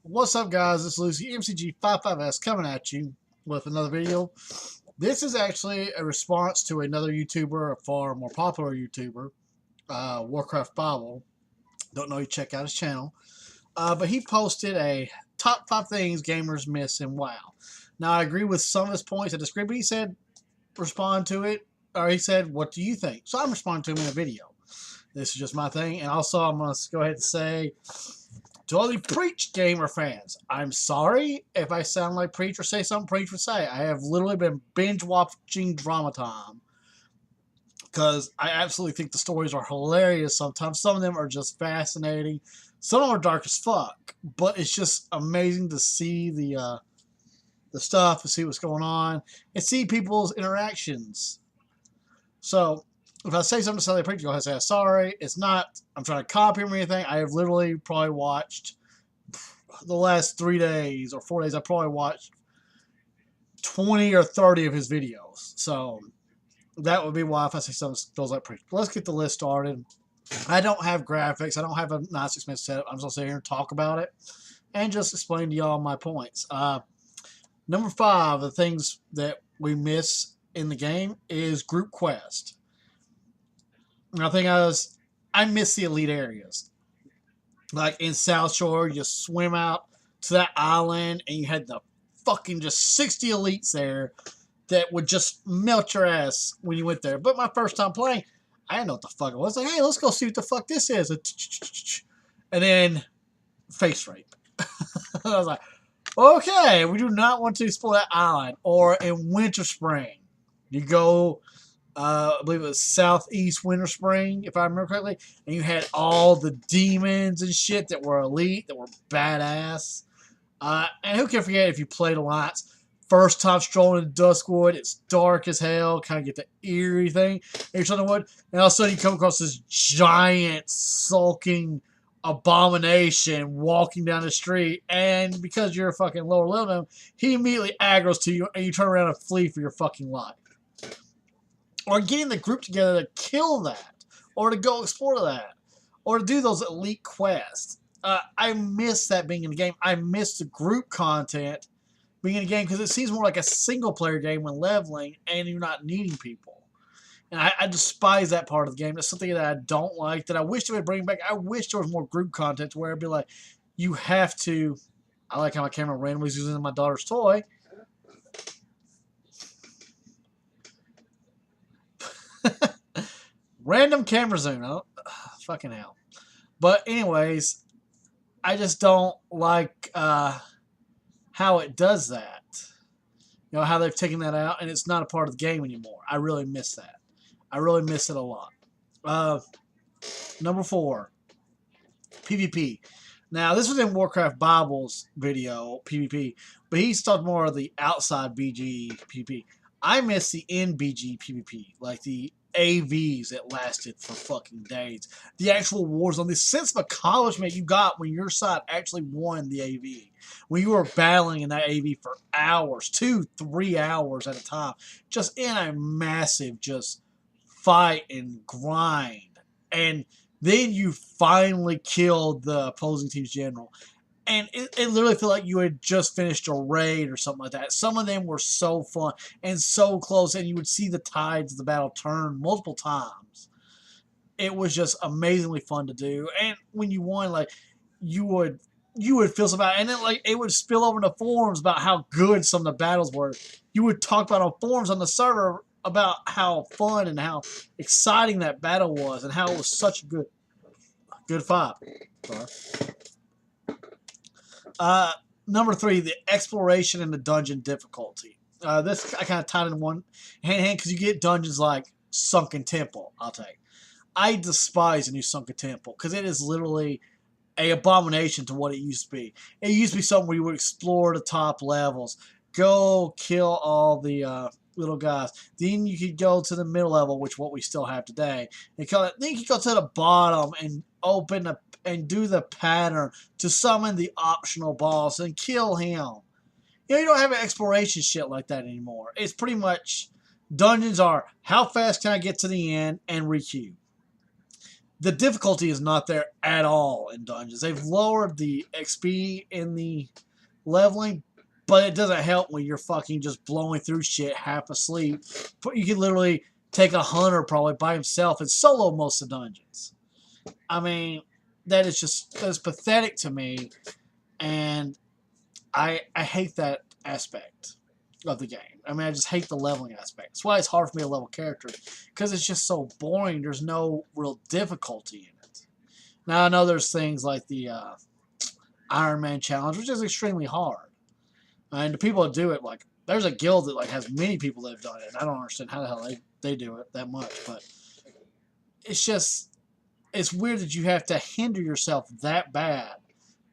What's up, guys? It's Lucy, MCG55S, coming at you with another video. This is actually a response to another YouTuber, a far more popular YouTuber, Warcraft Bible. Don't know you check out his channel. But he posted a top 5 things gamers miss in WoW. Now, I agree with some of his points. I disagree, but he said respond to it, or he said, what do you think? So I'm responding to him in a video. This is just my thing. And also, I'm going to go ahead and say, to all the Preach gamer fans, I'm sorry if I sound like Preach or say something Preach would say. I have literally been binge watching Drama Time because I absolutely think the stories are hilarious sometimes. Some of them are just fascinating. Some of them are dark as fuck, but it's just amazing to see the stuff, to see what's going on, and see people's interactions. So, if I say something to somebody Preach, go ahead and say sorry. It's not, I'm trying to copy him or anything. I have literally probably watched the last 3 days or 4 days, I probably watched 20 or 30 of his videos. So that would be why if I say something goes like Preach. Let's get the list started. I don't have graphics. I don't have a nice expensive setup. I'm just going to sit here and talk about it and just explain to y'all my points. Number 5, the things that we miss in the game is group quest. I think I miss the elite areas. Like in South Shore, you swim out to that island and you had the fucking just 60 elites there that would just melt your ass when you went there. But my first time playing, I didn't know what the fuck it was. Like, hey, let's go see what the fuck this is. And then face rape. I was like, okay, we do not want to explore that island. Or in Winter Spring, you go, I believe it was Southeast Winter Spring, if I remember correctly, and you had all the demons and shit that were elite, that were badass. And who can forget if you played Alliance, first time strolling into Duskwood, it's dark as hell, kind of get the eerie thing, and you're trying to wood, and all of a sudden you come across this giant, sulking abomination walking down the street, and because you're a fucking lower level, he immediately aggroes to you, and you turn around and flee for your fucking life. Or getting the group together to kill that, or to go explore that, or to do those elite quests. I miss that being in the game. I miss the group content being in the game because it seems more like a single player game when leveling and you're not needing people. And I despise that part of the game. That's something that I don't like, that I wish they would bring back. I wish there was more group content to where it'd be like, you have to. I like how my camera randomly zooms into my daughter's toy. Random camera zoom. Oh, fucking hell. But anyways, I just don't like how it does that. You know, how they've taken that out and it's not a part of the game anymore. I really miss that. I really miss it a lot. Number 4, PvP. Now, this was in Warcraft Bible's video, PvP, but he's talking more of the outside BG PvP. I miss the in-BG PvP, like the AVs that lasted for fucking days. The actual wars on the sense of accomplishment you got when your side actually won the AV. When you were battling in that AV for hours, 2-3 hours at a time, just in a massive just fight and grind. And then you finally killed the opposing team's general. And it literally felt like you had just finished a raid or something like that. Some of them were so fun and so close, and you would see the tides of the battle turn multiple times. It was just amazingly fun to do. And when you won, like, you would feel something about it. And then, like, it would spill over into forums about how good some of the battles were. You would talk about on forums on the server about how fun and how exciting that battle was and how it was such a good fight. Sorry. Number 3, the exploration and the dungeon difficulty. This I kind of tied in one hand in hand because you get dungeons like Sunken Temple. I'll take. I despise the new Sunken Temple because it is literally a abomination to what it used to be. It used to be something where you would explore the top levels, go kill all the little guys. Then you could go to the middle level, which is what we still have today. Then you could go to the bottom and open and do the pattern to summon the optional boss and kill him. You know, you don't have an exploration shit like that anymore. It's pretty much dungeons are how fast can I get to the end and requeue. the difficulty is not there at all in dungeons. They've lowered the XP in the leveling, but it doesn't help when you're fucking just blowing through shit half asleep. You can literally take a hunter probably by himself and solo most of the dungeons. I mean, that's pathetic to me, and I hate that aspect of the game. I mean, I just hate the leveling aspect. That's why it's hard for me to level characters, because it's just so boring. There's no real difficulty in it. Now, I know there's things like the Iron Man challenge, which is extremely hard. And the people that do it, like, there's a guild that like has many people that have done it. And I don't understand how the hell they do it that much, but it's just, it's weird that you have to hinder yourself that bad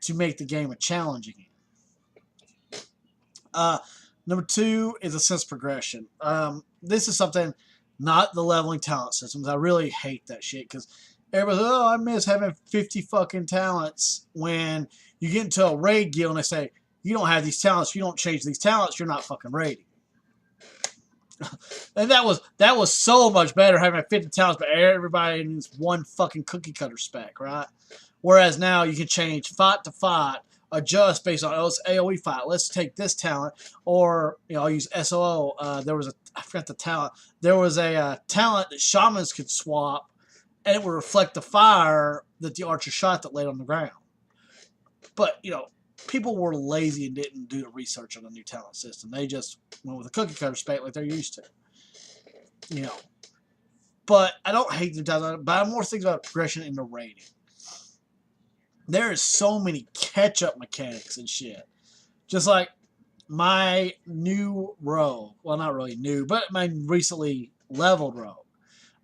to make the game a challenge again. Number 2 is a sense of progression. This is something, not the leveling talent systems. I really hate that shit because everybody's, oh, I miss having 50 fucking talents. When you get into a raid guild and they say, you don't have these talents, you don't change these talents, you're not fucking raiding. And that was so much better having 50 talents, but everybody in this one fucking cookie cutter spec, right? Whereas now you can change fight to fight, adjust based on, oh, it's AoE fight. Let's take this talent, or I'll use SOO. I forgot the talent. There was a talent that shamans could swap, and it would reflect the fire that the archer shot that laid on the ground. But people were lazy and didn't do the research on the new talent system. They just went with a cookie cutter spec like they're used to. But I don't hate the talent, but I'm more thinking about progression in the rating. There is so many catch-up mechanics and shit. Just like my new rogue. Well, not really new, but my recently leveled rogue.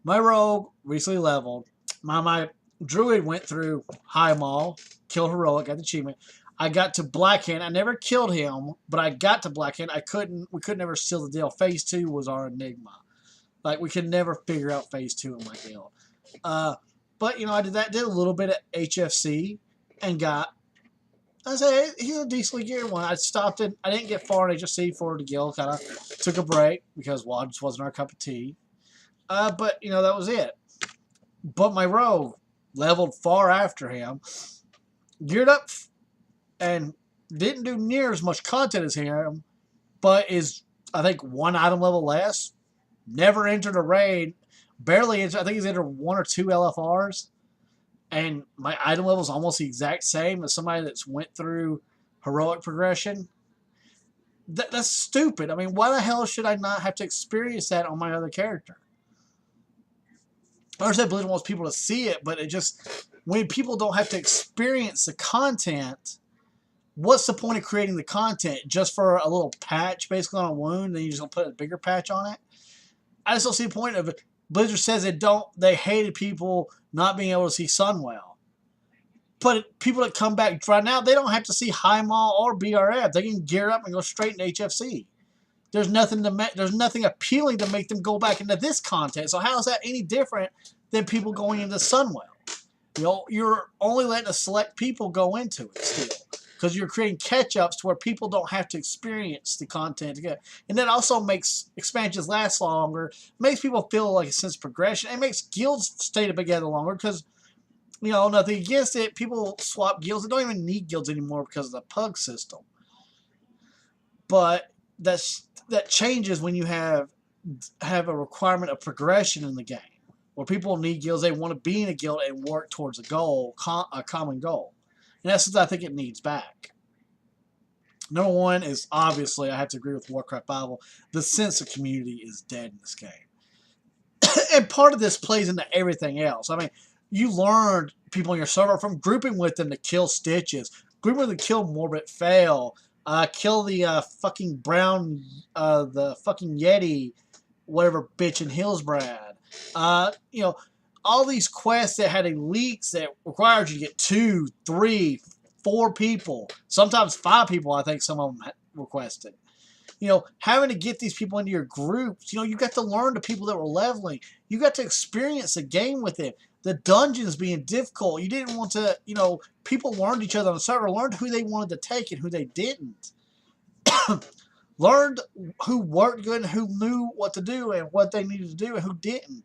My rogue recently leveled. My druid went through High Maul, killed heroic, got the achievement. I got to Blackhand. I never killed him, but I got to Blackhand. We could never seal the deal. Phase 2 was our enigma. Like, we could never figure out Phase 2 in my guild. But, I did a little bit of HFC and I say he's a decently geared one. I stopped it. I didn't get far in HFC for the guild. Kind of took a break because WoW just wasn't our cup of tea. But, that was it. But my rogue leveled far after him, geared up, and didn't do near as much content as him, but is, I think, 1 item level less. Never entered a raid. Barely entered. I think he's entered 1 or 2 LFRs. And my item level is almost the exact same as somebody that's went through heroic progression. That's stupid. I mean, why the hell should I not have to experience that on my other character? I understand Blizzard wants people to see it, but it just, when people don't have to experience the content, what's the point of creating the content? Just for a little patch basically on a wound, then you're just going to put a bigger patch on it? I just don't see the point of it. Blizzard says they hated people not being able to see Sunwell. But people that come back right now, they don't have to see High Maul or BRF. They can gear up and go straight into HFC. There's nothing appealing to make them go back into this content. So how is that any different than people going into Sunwell? You're only letting a select people go into it still, because you're creating catch-ups to where people don't have to experience the content together. And that also makes expansions last longer, makes people feel like a sense of progression, and makes guilds stay together longer because, nothing against it. People swap guilds. They don't even need guilds anymore because of the pug system. But that changes when you have a requirement of progression in the game, where people need guilds. They want to be in a guild and work towards a common goal. And that's what I think it needs back. Number 1 is, obviously, I have to agree with Warcraft Bible, the sense of community is dead in this game. And part of this plays into everything else. I mean, you learned people in your server from grouping with them to kill Stitches, grouping with them to kill Morbid Fail, kill the fucking brown, the fucking Yeti, whatever bitch in Hillsbrad. All these quests that had elites that required you to get 2, 3, 4 people, sometimes 5 people, I think some of them requested. Having to get these people into your groups, you got to learn the people that were leveling. You got to experience the game with them. The dungeons being difficult. You didn't want to, people learned each other on the server, learned who they wanted to take and who they didn't. Learned who worked good and who knew what to do and what they needed to do and who didn't.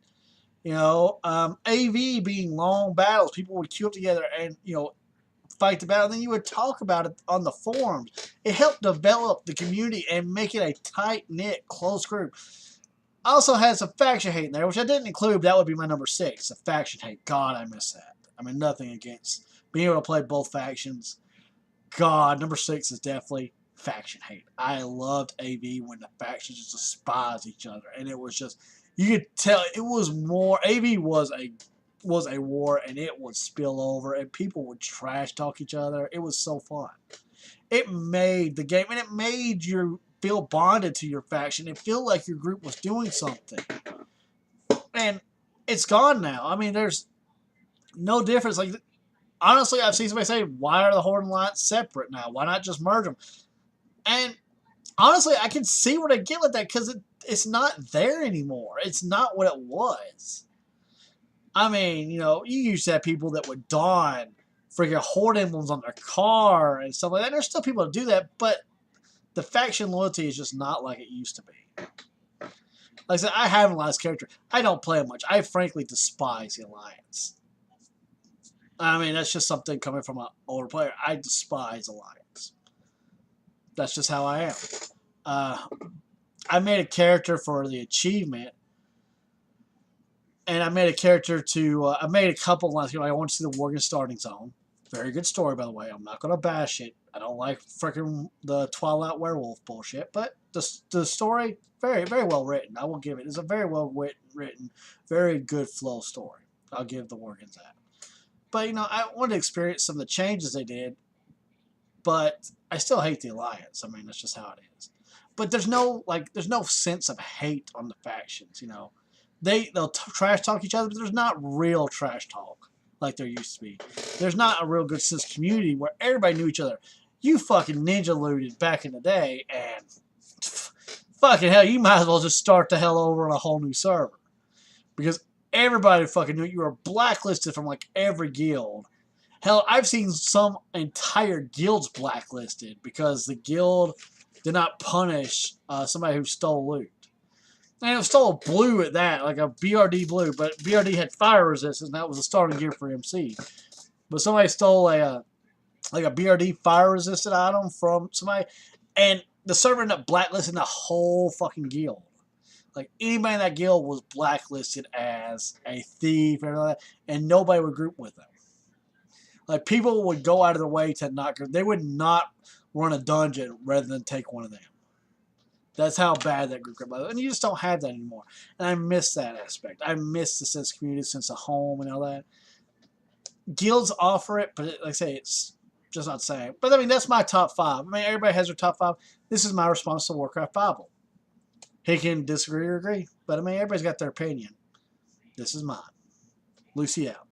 AV being long battles, people would queue up together and fight the battle, and then you would talk about it on the forums. It helped develop the community and make it a tight-knit, close group. I also had some faction hate in there, which I didn't include. That would be my number 6, the faction hate. God, I miss that. I mean, nothing against being able to play both factions. God, number 6 is definitely faction hate. I loved AV when the factions just despised each other, and it was just, you could tell it was more. AV was a war, and it would spill over, and people would trash talk each other. It was so fun. It made the game, and it made you feel bonded to your faction and feel like your group was doing something. And it's gone now. I mean, there's no difference. Like, honestly, I've seen somebody say, why are the Horde and Alliance separate now? Why not just merge them? And honestly, I can see where they get with that, because it's not there anymore. It's not what it was. I mean, you used to have people that would don freaking Horde emblems on their car and stuff like that. There's still people that do that, but the faction loyalty is just not like it used to be. Like I said, I have an Alliance character. I don't play it much. I frankly despise the Alliance. I mean, that's just something coming from an older player. I despise Alliance. That's just how I am. I made a character for the achievement, and I made a character to. I made a couple lines. I want to see the Worgen starting zone. Very good story, by the way. I'm not going to bash it. I don't like freaking the Twilight Werewolf bullshit, but the story, very, very well written. I will give it. It's a very well written, very good flow story. I'll give the Worgens that. But, I wanted to experience some of the changes they did, but I still hate the Alliance. I mean, that's just how it is. But there's no sense of hate on the factions, They'll trash talk each other, but there's not real trash talk like there used to be. There's not a real good sense of community where everybody knew each other. You fucking ninja looted back in the day, and fucking hell, you might as well just start the hell over on a whole new server. Because everybody fucking knew you were blacklisted from like every guild. Hell, I've seen some entire guilds blacklisted because the guild did not punish somebody who stole loot. And it stole a blue at that, like a BRD blue, but BRD had fire resistance, and that was the starting gear for MC. But somebody stole a BRD fire resistant item from somebody, and the server ended up blacklisting the whole fucking guild. Like, anybody in that guild was blacklisted as a thief and all that, and nobody would group with them. Like, people would go out of their way to not group. They would not run a dungeon rather than take one of them. That's how bad that group was. And you just don't have that anymore. And I miss that aspect. I miss the sense of community, sense of home, and all that. Guilds offer it, but like I say, it's just not the same. But I mean, that's my top 5. I mean, everybody has their top 5. This is my response to Warcraft Bible. He can disagree or agree, but I mean, everybody's got their opinion. This is mine. Lucy out.